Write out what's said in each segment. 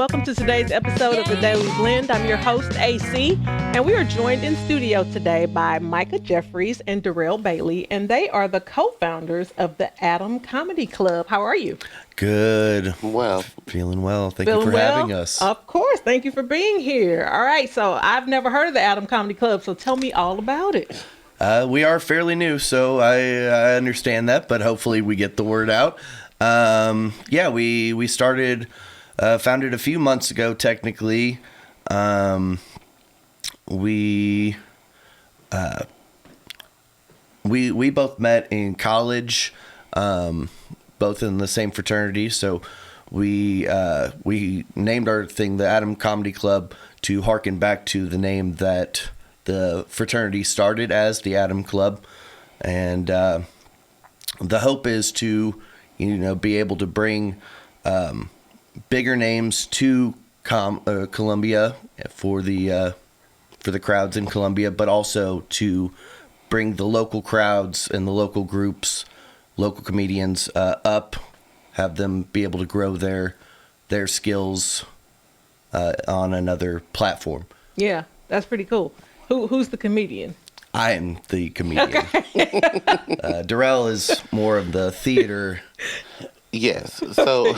welcome to today's episode of The Daily Blend. I'm your host, AC, and we are joined in studio today by Micah Jeffries and Darrell Bailey, and they are the co-founders of the Adam Comedy Club. How are you? Good. Well, Feeling well. Thank you for having us. Of course. Thank you for being here. All right. So I've never heard of the Adam Comedy Club, so tell me all about it. We are fairly new, so I understand that, but hopefully we get the word out. We started, founded a few months ago, technically. We both met in college, both in the same fraternity, so we named our thing the Adam Comedy Club to harken back to the name that the fraternity started as, the Adam Club. And the hope is to be able to bring bigger names to Columbia for the crowds in Columbia, but also to bring the local crowds and the local groups, local comedians up, have them be able to grow their skills on another platform. Yeah, that's pretty cool. Who's the comedian? I am the comedian. Okay. Darrell is more of the theater. yes. So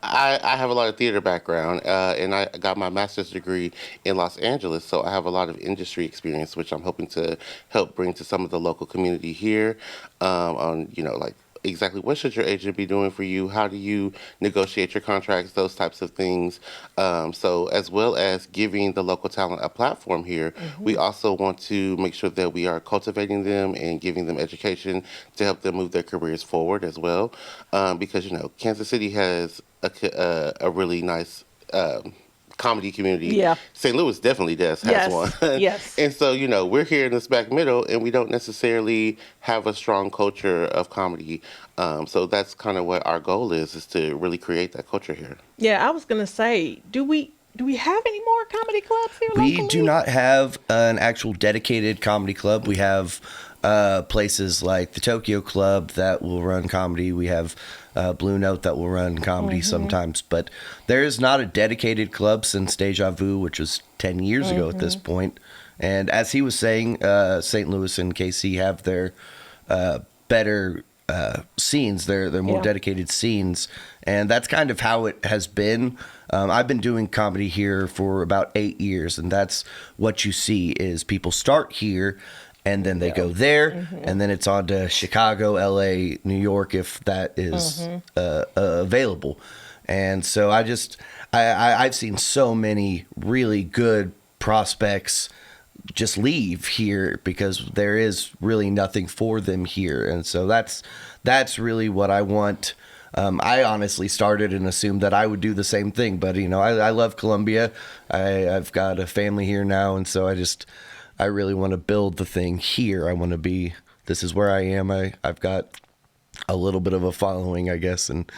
I have a lot of theater background, and I got my master's degree in Los Angeles. So I have a lot of industry experience, which I'm hoping to help bring to some of the local community here on, like exactly what should your agent be doing for you? How do you negotiate your contracts? Those types of things. So as well as giving the local talent a platform here, we also want to make sure that we are cultivating them and giving them education to help them move their careers forward as well. Because, Kansas City has a really nice comedy community. Yeah. St. Louis definitely has one. Yes. And so, we're here in this back middle and we don't necessarily have a strong culture of comedy. So that's kind of what our goal is to really create that culture here. Yeah, I was going to say, do we have any more comedy clubs here locally? We do not have an actual dedicated comedy club. We have places like the Tokyo Club that will run comedy. We have Blue Note that will run comedy sometimes, but there is not a dedicated club since Deja Vu, which was 10 years ago at this point. And as he was saying, St. Louis and KC have their better scenes, they're more dedicated scenes, and that's kind of how it has been. I've been doing comedy here for about 8 years, and that's what you see is people start here and then they go there, and then it's on to Chicago, LA, New York, if that is available. And so I've seen so many really good prospects just leave here because there is really nothing for them here. And so that's really what I want. I honestly started and assumed that I would do the same thing, but I love Columbia. I've got a family here now, and so I really want to build the thing here. I want to be, this is where I am. I've got a little bit of a following, I guess, and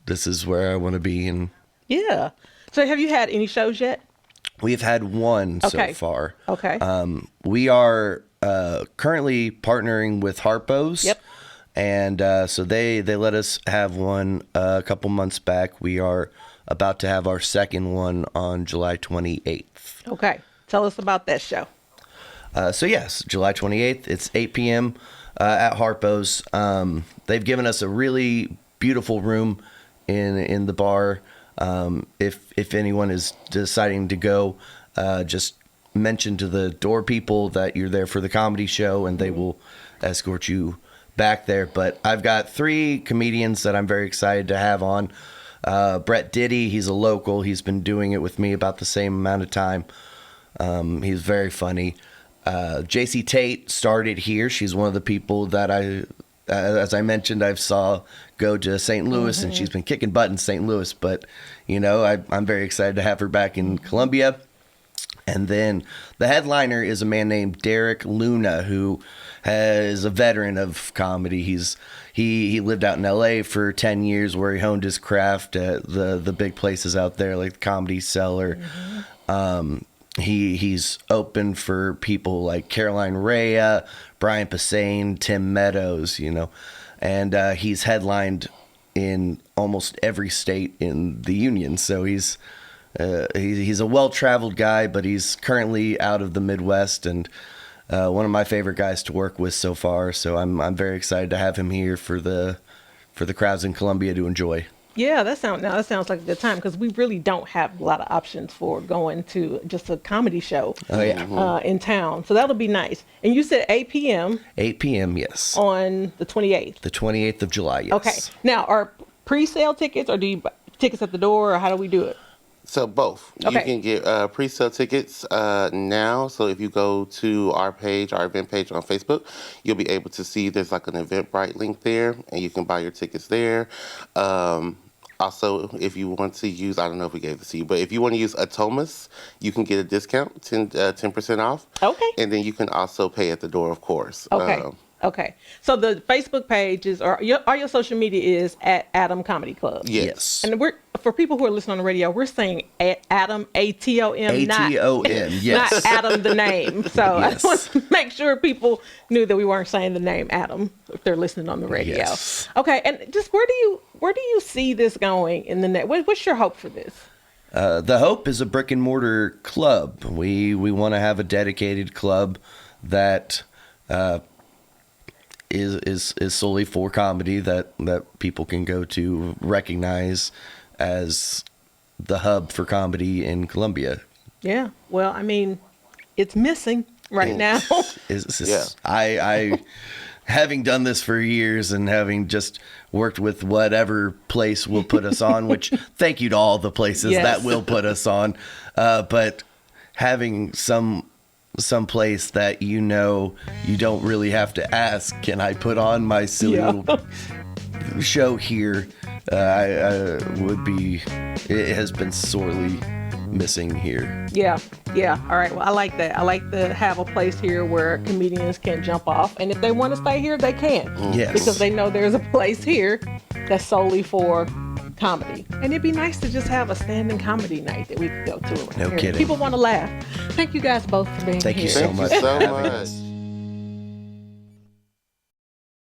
this is where I want to be. And yeah. So have you had any shows yet? We've had one so far. Okay. We are currently partnering with Harpo's. Yep. And so they let us have one a couple months back. We are about to have our second one on July 28th. Okay. Tell us about that show. So yes, July 28th, it's 8 p.m. At Harpo's. They've given us a really beautiful room in the bar. If anyone is deciding to go, just mention to the door people that you're there for the comedy show, and they will escort you back there. But I've got 3 comedians that I'm very excited to have on. Brett Diddy, he's a local. He's been doing it with me about the same amount of time. He's very funny. JC Tate started here. She's one of the people that as I mentioned, I saw go to St. Louis, and she's been kicking butt in St. Louis. But, I'm very excited to have her back in Columbia. And then the headliner is a man named Derek Luna, who is a veteran of comedy. He lived out in L.A. for 10 years, where he honed his craft at the big places out there, like the Comedy Cellar. He's open for people like Caroline Rhea, Brian Posehn, Tim Meadows, and he's headlined in almost every state in the union. So he's a well-traveled guy, but he's currently out of the Midwest, and one of my favorite guys to work with so far. So I'm very excited to have him here for the crowds in Columbia to enjoy. Yeah, that sounds like a good time, because we really don't have a lot of options for going to just a comedy show. Oh yeah, in town. So that'll be nice. And you said 8 p.m. 8 p.m. Yes, on the 28th. the 28th of July. Yes. Okay. Now, are pre-sale tickets, or do you buy tickets at the door, or how do we do it? So both. Okay. You can get pre-sale tickets now. So if you go to our event page on Facebook, you'll be able to see there's like an Eventbrite link there, and you can buy your tickets there. Also, if you want to use, I don't know if we gave this to you, but if you want to use Atomas, you can get a discount, 10% off. Okay. And then you can also pay at the door, of course. Okay. Okay. So the Facebook page is, or your social media is at Adam Comedy Club. Yes. And for people who are listening on the radio, we're saying Adam, A-T-O-M, A-T-O-M, yes. not Adam the name. So I Yes. just want to make sure people knew that we weren't saying the name Adam if they're listening on the radio. Yes. Okay. And just where do you see this going in the next? What's your hope for this? The hope is a brick-and-mortar club. We want to have a dedicated club that is solely for comedy, that people can go to, recognize as the hub for comedy in Columbia. Yeah. Well, I mean, it's missing right now. I having done this for years and having just worked with whatever place will put us on, which thank you to all the places Yes. that will put us on, but having some place that you don't really have to ask, can I put on my silly little show here, it has been sorely missing here. Yeah. All right. Well, I like that. I like to have a place here where comedians can jump off, and if they want to stay here, they can. Yes. Because they know there's a place here that's solely for comedy. And it'd be nice to just have a standing comedy night that we could go to around No here. kidding. People want to laugh. Thank you guys both for being Thank you here. so Thank much you for so having much. us.